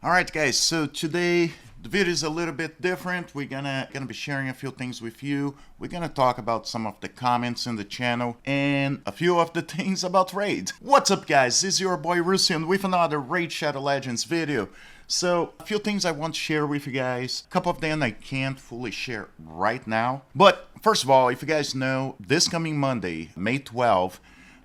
Alright guys, so today the video is a little bit different. We're gonna be sharing a few things with you. We're gonna talk about some of the comments in the channel and a few of the things about Raid. What's up guys, this is your boy Russian with another Raid Shadow Legends video. So, a few things I want to share with you guys. A couple of them I can't fully share right now. But first of all, if you guys know, this coming Monday, May 12th,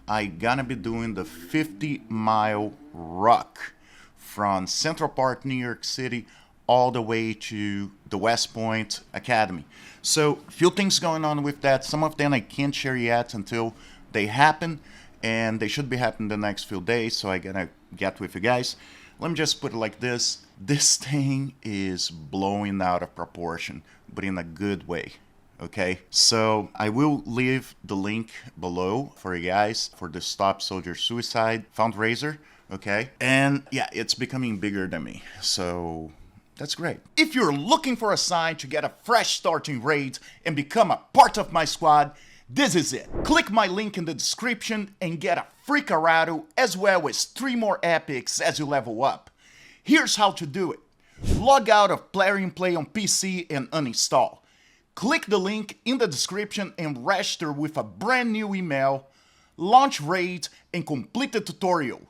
I'm gonna be doing the 50-mile ruck from Central Park, New York City, all the way to the West Point Academy. So, a few things going on with that. Some of them I can't share yet until they happen, and they should be happening the next few days, so I gotta get with you guys. Let me just put it like this. This thing is blowing out of proportion, but in a good way. Okay, so I will leave the link below for you guys for the Stop Soldier Suicide fundraiser. Okay, and yeah, it's becoming bigger than me, so that's great. If you're looking for a sign to get a fresh start in Raid and become a part of my squad, this is it. Click my link in the description and get a free Karato as well as 3 more epics as you level up. Here's how to do it. Log out of Player in Play on PC and uninstall. Click the link in the description and register with a brand new email, launch Raid and complete the tutorial.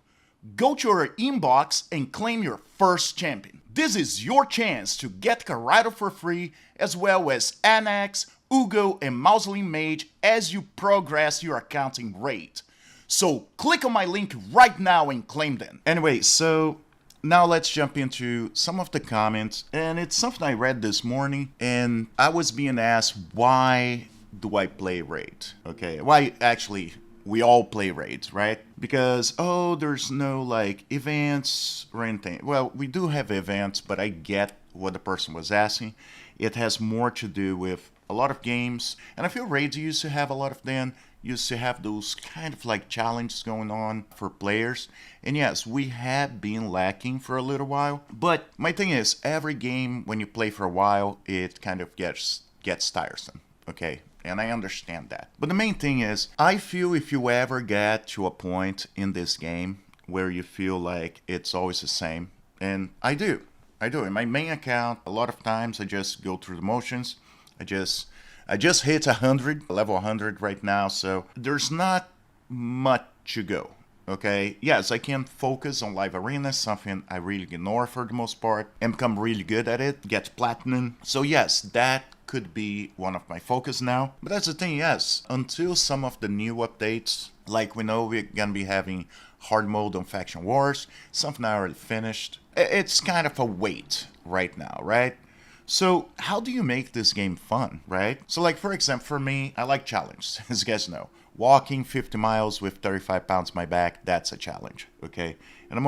Go to your inbox and claim your first champion. This is your chance to get Karato for free as well as Anax, Uugo and Mausoleum Mage as you progress your account in Raid. So click on my link right now and claim them. Anyway, so now let's jump into some of the comments, and it's something I read this morning, and I was being asked, why do I play Raid? Okay, why actually we all play Raids, right? Because, oh, there's no like events or anything. Well, we do have events, but I get what the person was asking. It has more to do with a lot of games, and I feel Raids used to have a lot of them. Used to have those kind of like challenges going on for players. And yes, we have been lacking for a little while. But my thing is, every game when you play for a while, it kind of gets tiresome, okay? And I understand that. But the main thing is, I feel if you ever get to a point in this game where you feel like it's always the same, and I do. In my main account, a lot of times I just go through the motions. I just hit 100, level 100 right now, so there's not much to go, okay? Yes, I can focus on live arena, something I really ignore for the most part, and become really good at it, get platinum. So yes, that could be one of my focus now. But that's the thing, yes, until some of the new updates, like we know we're gonna be having hard mode on Faction Wars, something I already finished. It's kind of a wait right now, right? So how do you make this game fun, right? So like, for example, for me, I like challenges, as you guys know. Walking 50 miles with 35 pounds on my back, that's a challenge, okay? And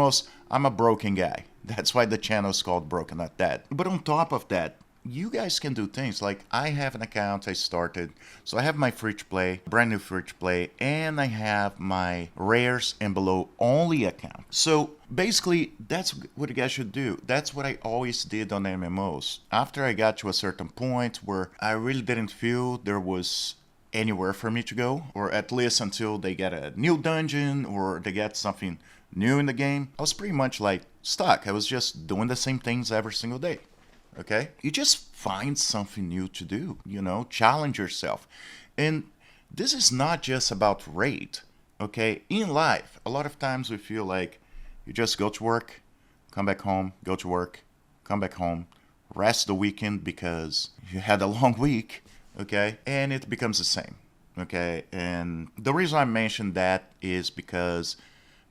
I'm a broken guy. That's why the channel is called Broken Not Dead. But on top of that, you guys can do things like I have an account I started, so I have my free to play, brand new free to play, and I have my rares and below only account. So basically, that's what you guys should do. That's what I always did on MMOs. After I got to a certain point where I really didn't feel there was anywhere for me to go, or at least until they get a new dungeon or they get something new in the game, I was pretty much like stuck. I was just doing the same things every single day. Okay? You just find something new to do, you know, challenge yourself. And this is not just about Raid, okay? In life, a lot of times we feel like you just go to work, come back home, go to work, come back home, rest the weekend because you had a long week, okay? And it becomes the same, okay? And the reason I mentioned that is because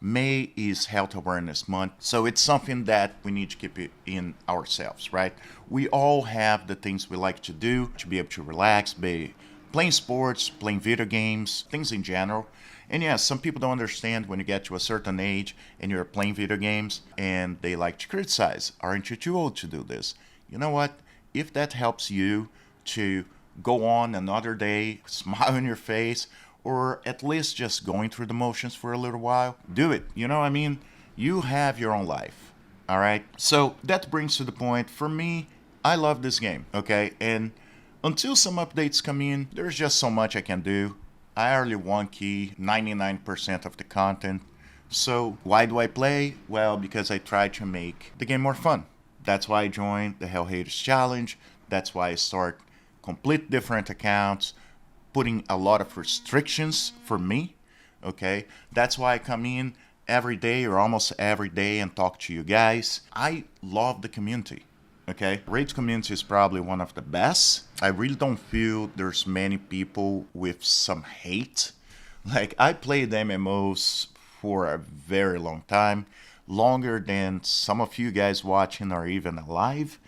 May is Health Awareness Month, so it's something that we need to keep it in ourselves, right? We all have the things we like to do to be able to relax, be playing sports, playing video games, things in general. And yes, some people don't understand when you get to a certain age and you're playing video games and they like to criticize. Aren't you too old to do this? You know what? If that helps you to go on another day, smile on your face, or at least just going through the motions for a little while, do it. You know what I mean? You have your own life, all right? So that brings to the point, for me, I love this game, okay? And until some updates come in, there's just so much I can do. I already one key 99% of the content, So why do I play? Well, because I try to make the game more fun. That's why I joined the Hell Haters Challenge. That's why I start complete different accounts, putting a lot of restrictions for me. Okay, that's why I come in every day or almost every day and talk to you guys. I love the community. Okay, Raid community is probably one of the best. I really don't feel there's many people with some hate. Like, I played MMOs for a very long time, longer than some of you guys watching are even alive.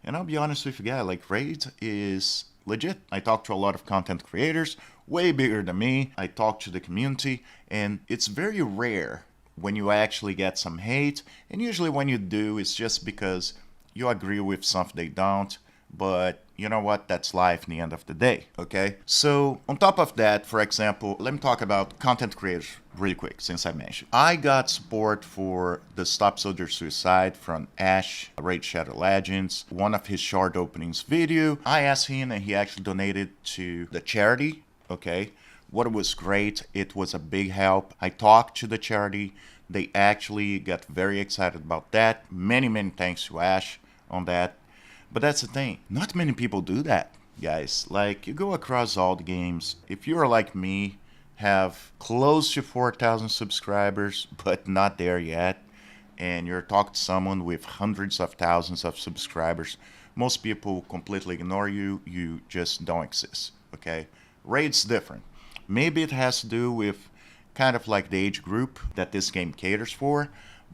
And I'll be honest with you guys, like, Raid is legit. I talk to a lot of content creators, way bigger than me. I talk to the community, and it's very rare when you actually get some hate. And usually when you do, it's just because you agree with something they don't, but you know what? That's life in the end of the day, okay? So on top of that, for example, let me talk about content creators really quick, since I mentioned. I got support for the Stop Soldier Suicide from Ash, Raid Shadow Legends, one of his short openings video. I asked him and he actually donated to the charity, okay? What was great, it was a big help. I talked to the charity. They actually got very excited about that. Many thanks to Ash on that. But that's the thing, not many people do that, guys. Like, you go across all the games, if you're like me, have close to 4,000 subscribers but not there yet, and you're talking to someone with hundreds of thousands of subscribers, most people completely ignore you. You just don't exist, okay? Raid's different. Maybe it has to do with kind of like the age group that this game caters for,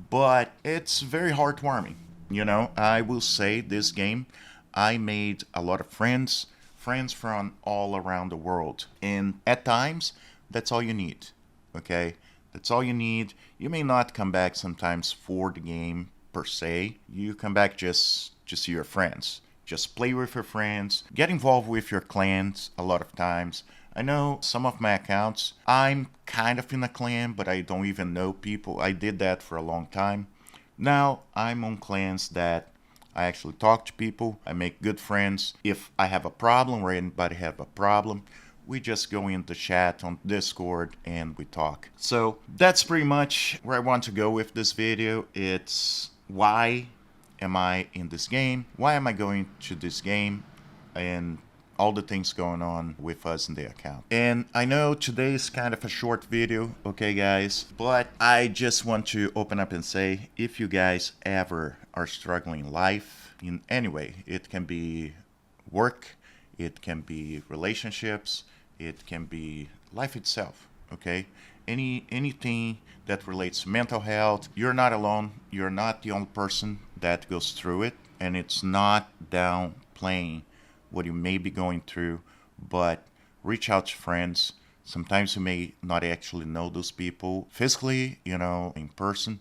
but it's very heartwarming. You know, I will say this game, I made a lot of friends from all around the world. And at times, that's all you need, okay? That's all you need. You may not come back sometimes for the game per se. You come back just to see your friends. Just play with your friends. Get involved with your clans a lot of times. I know some of my accounts, I'm kind of in a clan, but I don't even know people. I did that for a long time. Now, I'm on clans that I actually talk to people. I make good friends. If I have a problem or anybody have a problem, we just go into chat on Discord and we talk. So that's pretty much where I want to go with this video. It's why am I in this game? Why am I going to this game? And all the things going on with us in the account. And I know today is kind of a short video, okay guys, but I just want to open up and say, if you guys ever are struggling in life in any way, it can be work, it can be relationships, it can be life itself, okay? Anything that relates to mental health, you're not alone. You're not the only person that goes through it, and it's not downplaying what you may be going through, but reach out to friends. Sometimes you may not actually know those people physically, you know, in person,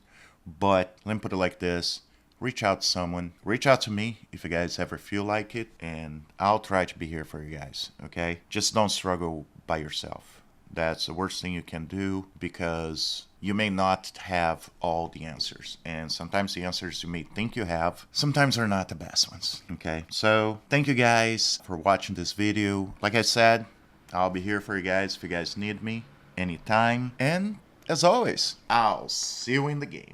but let me put it like this. Reach out to someone. Reach out to me if you guys ever feel like it, and I'll try to be here for you guys, okay? Just don't struggle by yourself. That's the worst thing you can do, because you may not have all the answers. And sometimes the answers you may think you have, sometimes are not the best ones, okay? So thank you guys for watching this video. Like I said, I'll be here for you guys if you guys need me anytime. And as always, I'll see you in the game.